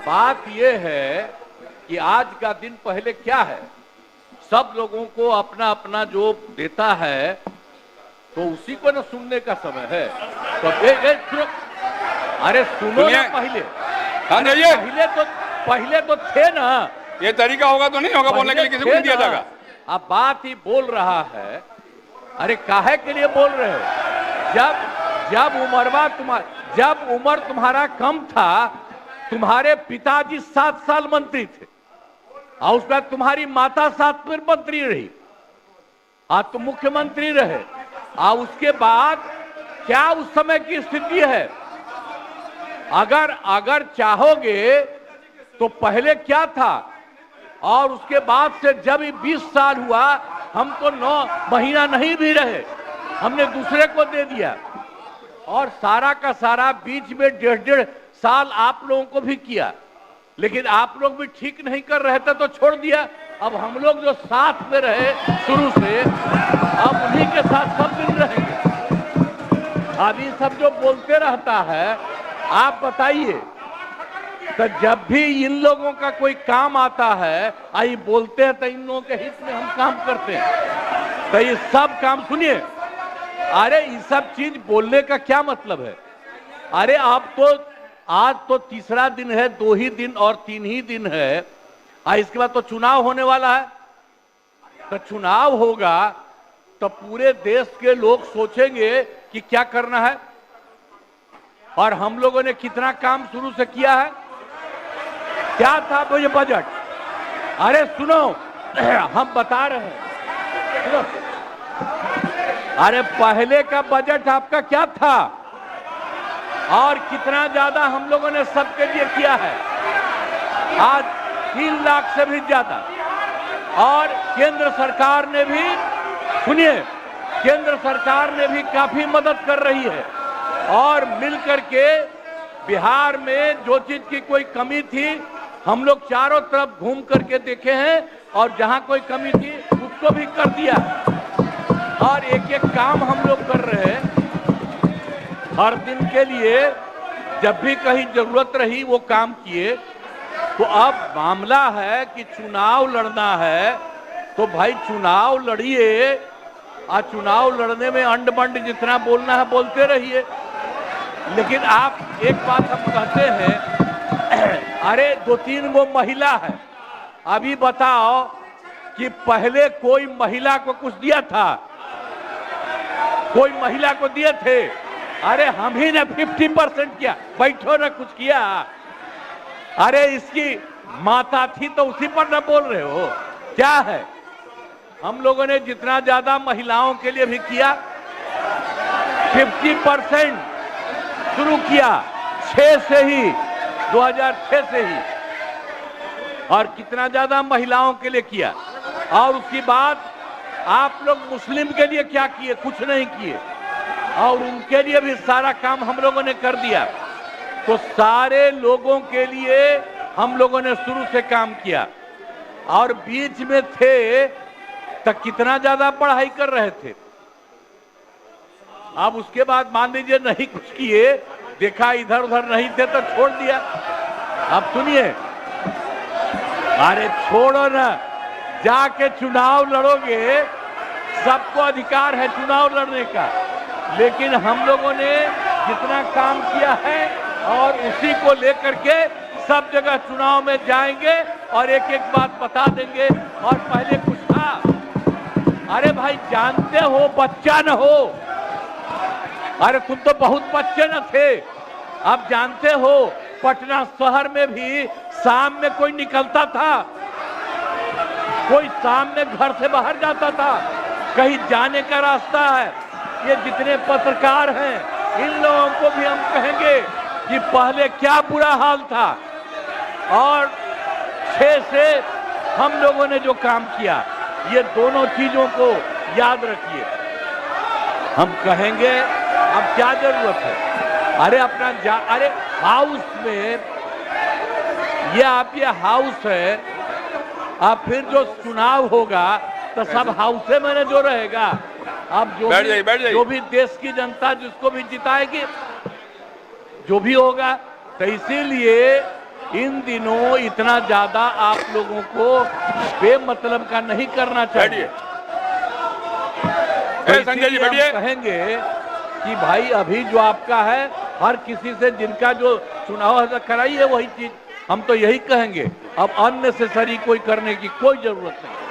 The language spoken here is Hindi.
बात यह है कि आज का दिन पहले क्या है, सब लोगों को अपना अपना जो देता है तो उसी को न सुनने का समय है। तो सुनो, अरे सुनो ना पहले। पहले तो थे ना। ये तरीका होगा तो नहीं होगा बोलने के लिए, किसी को नहीं दिया जाएगा। अब बात ही बोल रहा है। अरे काहे के लिए बोल रहे हो? जब उम्र तुम्हारा कम था, तुम्हारे पिताजी 7 साल मंत्री थे और उसके बाद तुम्हारी माता 7 फिर मंत्री रही, आज तुम मुख्यमंत्री रहे। और उसके बाद क्या उस समय की स्थिति है? अगर चाहोगे तो पहले क्या था और उसके बाद से जब 20 साल हुआ, हम तो 9 महीना नहीं भी रहे, हमने दूसरे को दे दिया। और सारा का सारा बीच में 1.5 साल आप लोगों को भी किया, लेकिन आप लोग भी ठीक नहीं कर रहे थे तो छोड़ दिया। अब हम लोग जो साथ में रहे शुरू से, अब उन्हीं के साथ सब दिन रहेंगे। अभी सब जो बोलते रहता है, आप बताइए, तो जब भी इन लोगों का कोई काम आता है, आई बोलते हैं तो इन लोगों के हित में हम काम करते हैं। तो ये सब काम सुनिए, अरे ये सब चीज बोलने का क्या मतलब है? अरे आप तो आज तो तीसरा दिन है, 2 ही दिन और 3 ही दिन है, इसके बाद तो चुनाव होने वाला है। तो चुनाव होगा तो पूरे देश के लोग सोचेंगे कि क्या करना है, और हम लोगों ने कितना काम शुरू से किया है। क्या था वो ये बजट? अरे सुनो, हम बता रहे हैं, सुनो। अरे पहले का बजट आपका क्या था और कितना ज्यादा हम लोगों ने सबके लिए किया है? आज 3 लाख से भी ज्यादा। और केंद्र सरकार ने भी, सुनिए, केंद्र सरकार ने भी काफी मदद कर रही है। और मिलकर के बिहार में जो चीज की कोई कमी थी, हम लोग चारों तरफ घूम करके देखे हैं और जहां कोई कमी थी उसको भी कर दिया। और एक एक काम हम लोग कर रहे हैं हर दिन के लिए। जब भी कहीं जरूरत रही वो काम किए। तो अब मामला है कि चुनाव लड़ना है तो भाई चुनाव लड़िए, और चुनाव लड़ने में अंड बंड जितना बोलना है बोलते रहिए। लेकिन आप एक बात हम कहते हैं, अरे 2-3 वो महिला है, अभी बताओ कि पहले कोई महिला को कुछ दिया था? कोई महिला को दिए थे? अरे हम ही ने 50% किया, बैठो ना कुछ किया। अरे इसकी माता थी तो उसी पर ना बोल रहे हो? क्या है, हम लोगों ने जितना ज्यादा महिलाओं के लिए भी किया, 50% शुरू किया 6 से ही, 2006 से ही। और कितना ज्यादा महिलाओं के लिए किया। और उसके बाद आप लोग मुस्लिम के लिए क्या किए? कुछ नहीं किए। और उनके लिए भी सारा काम हम लोगों ने कर दिया। तो सारे लोगों के लिए हम लोगों ने शुरू से काम किया। और बीच में थे तो कितना ज्यादा पढ़ाई कर रहे थे। अब उसके बाद मान लीजिए नहीं कुछ किए, देखा इधर उधर नहीं थे तो छोड़ दिया। अब सुनिए, अरे छोड़ो ना, जाके चुनाव लड़ोगे, सबको अधिकार है चुनाव लड़ने का। लेकिन हम लोगों ने जितना काम किया है और उसी को लेकर के सब जगह चुनाव में जाएंगे और एक एक बात बता देंगे। और पहले कुछ था, अरे भाई जानते हो, बच्चा न हो, अरे तुम तो बहुत बच्चे न थे। अब जानते हो पटना शहर में भी शाम में कोई निकलता था, कोई शाम में घर से बाहर जाता था, कहीं जाने का रास्ता है। ये जितने पत्रकार हैं, इन लोगों को भी हम कहेंगे कि पहले क्या बुरा हाल था। और 6 से हम लोगों ने जो काम किया, ये दोनों चीजों को याद रखिए। हम कहेंगे अब क्या जरूरत है? अरे अपना अरे हाउस में, ये हाउस है, अब फिर जो चुनाव होगा तो सब हाउसे में जो रहेगा। अब जो भी देश की जनता जिसको भी जिताएगी, जो भी होगा। तो इसीलिए इन दिनों इतना ज्यादा आप लोगों को बेमतलब का नहीं करना चाहिए। बैठिए संजय जी, बैठिए। कहेंगे कि भाई अभी जो आपका है हर किसी से जिनका जो चुनाव कराई है वही चीज, हम तो यही कहेंगे। अब अननेसेसरी कोई करने की कोई जरूरत नहीं।